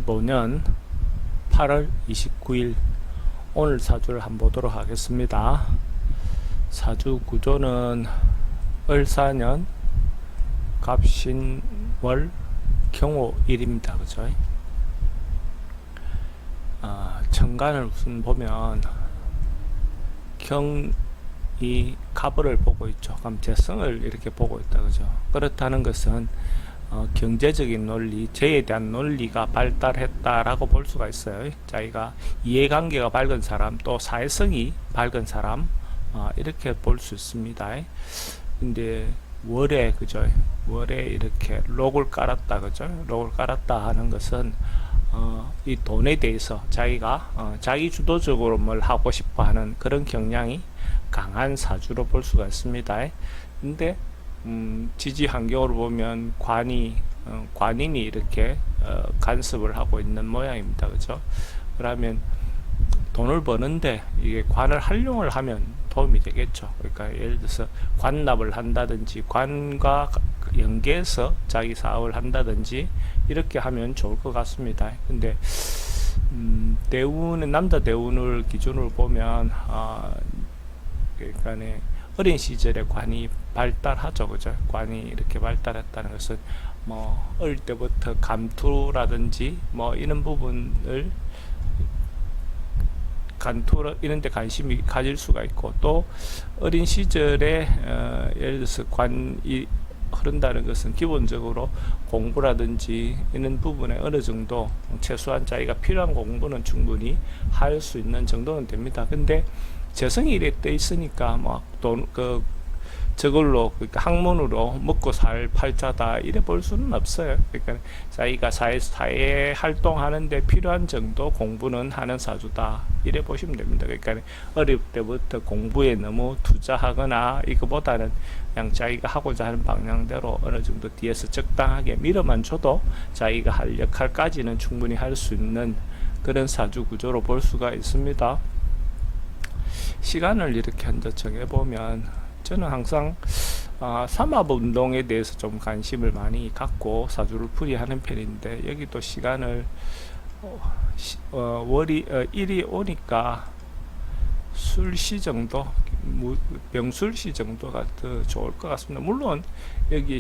2025년 8월 29일 오늘 사주를 한번 보도록 하겠습니다. 사주 구조는 을사년 갑신월 경호일입니다. 그죠? 천간을 우선 보면 경이 갑을 보고 있죠. 그럼 재성을 이렇게 보고 있다. 그죠? 그렇다는 것은 경제적인 논리, 재에 대한 논리가 발달했다라고 볼 수가 있어요. 자기가 이해관계가 밝은 사람, 또 사회성이 밝은 사람, 이렇게 볼 수 있습니다. 근데 월에, 그죠? 월에 이렇게 록을 깔았다, 그죠? 록을 깔았다 하는 것은 이 돈에 대해서 자기가 자기 주도적으로 뭘 하고 싶어 하는 그런 경향이 강한 사주로 볼 수가 있습니다. 근데 지지 환경으로 보면 관인이 이렇게 간섭을 하고 있는 모양입니다. 그죠? 그러면 돈을 버는데 이게 관을 활용을 하면 도움이 되겠죠. 그러니까 예를 들어서 관납을 한다든지 관과 연계해서 자기 사업을 한다든지 이렇게 하면 좋을 것 같습니다. 근데 대운의 남자 대운을 기준으로 보면 그러니까 어린 시절에 관이 발달하죠. 그죠? 관이 이렇게 발달했다는 것은 뭐 어릴 때부터 감투라든지 뭐 이런 부분을 간투 이런 데 관심이 가질 수가 있고, 또 어린 시절에 예를 들어서 관이 흐른다는 것은 기본적으로 공부라든지 이런 부분에 어느 정도 최소한 자기가 필요한 공부는 충분히 할 수 있는 정도는 됩니다. 근데 재성이 이래 떠 있으니까 저걸로 그러니까 학문으로 먹고 살 팔자다 이래 볼 수는 없어요. 그러니까 자기가 사회 활동하는데 필요한 정도 공부는 하는 사주다 이래 보시면 됩니다. 그러니까 어릴 때부터 공부에 너무 투자하거나 이거보다는 그냥 자기가 하고자 하는 방향대로 어느 정도 뒤에서 적당하게 밀어만 줘도 자기가 할 역할까지는 충분히 할 수 있는 그런 사주 구조로 볼 수가 있습니다. 시간을 이렇게 한자 정해보면 저는 항상 삼합운동에 대해서 좀 관심을 많이 갖고 사주를 풀이하는 편인데, 여기도 시간을 일이 오니까 술시 정도, 병술시 정도가 더 좋을 것 같습니다. 물론 여기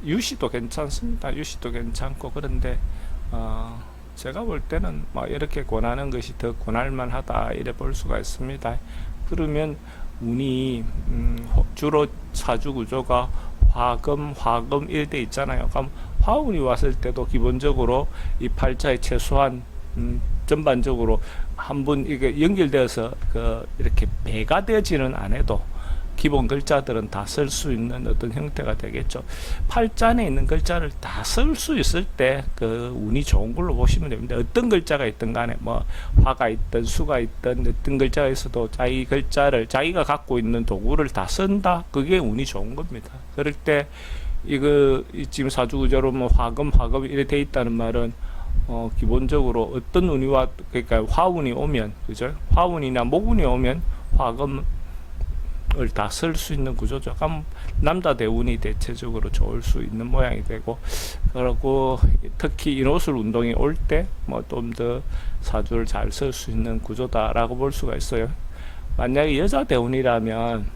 유시도 괜찮습니다. 유시도 괜찮고, 그런데 제가 볼 때는 이렇게 권하는 것이 더 권할만 하다 이래 볼 수가 있습니다. 그러면 운이 주로 사주 구조가 화금 이렇게 있잖아요. 그럼 화운이 왔을 때도 기본적으로 이 팔자에 최소한 전반적으로 한 번 이게 연결되어서 이렇게 배가 되지는 않아도 기본 글자들은 다 쓸 수 있는 어떤 형태가 되겠죠. 팔자에 있는 글자를 다 쓸 수 있을 때 운이 좋은 걸로 보시면 됩니다. 어떤 글자가 있든 간에 화가 있든 수가 있든 어떤 글자가 있어도 자기 글자를 자기가 갖고 있는 도구를 다 쓴다. 그게 운이 좋은 겁니다. 그럴 때 지금 사주 구조로 화금 이렇게 돼 있다는 말은 기본적으로 어떤 운이 그러니까 화운이 오면, 그죠? 화운이나 목운이 오면 화금 다 쓸 수 있는 구조죠. 그럼 남자 대운이 대체적으로 좋을 수 있는 모양이 되고, 그리고 특히 인호술 운동이 올 때 좀 더 사주를 잘 쓸 수 있는 구조다라고 볼 수가 있어요. 만약에 여자 대운이라면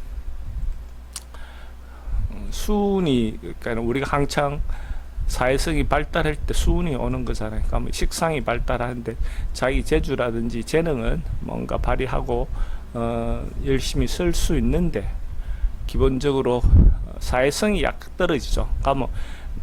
수운이, 그러니까 우리가 한창 사회성이 발달할 때 수운이 오는 거잖아요. 그러니까 식상이 발달하는데 자기 재주라든지 재능은 뭔가 발휘하고 열심히 쓸 수 있는데 기본적으로 사회성이 약간 떨어지죠. 그러면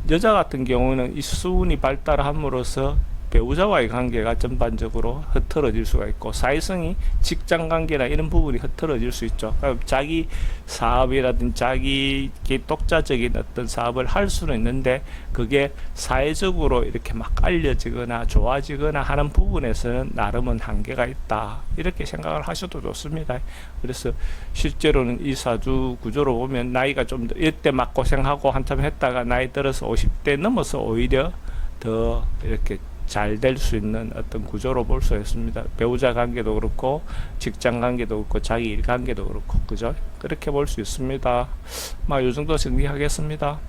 여자 같은 경우는 이 수운이 발달함으로써 배우자와의 관계가 전반적으로 흐트러질 수가 있고, 사회성이 직장 관계나 이런 부분이 흐트러질 수 있죠. 그러니까 자기 사업이라든지 자기 독자적인 어떤 사업을 할 수는 있는데 그게 사회적으로 이렇게 막 알려지거나 좋아지거나 하는 부분에서는 나름은 한계가 있다 이렇게 생각을 하셔도 좋습니다. 그래서 실제로는 이 사주 구조로 보면 나이가 좀 이때 막 고생하고 한참 했다가 나이 들어서 50대 넘어서 오히려 더 이렇게 잘 될 수 있는 어떤 구조로 볼 수 있습니다. 배우자 관계도 그렇고 직장 관계도 그렇고 자기 일 관계도 그렇고, 그죠? 그렇게 볼 수 있습니다. 이 정도 정리하겠습니다.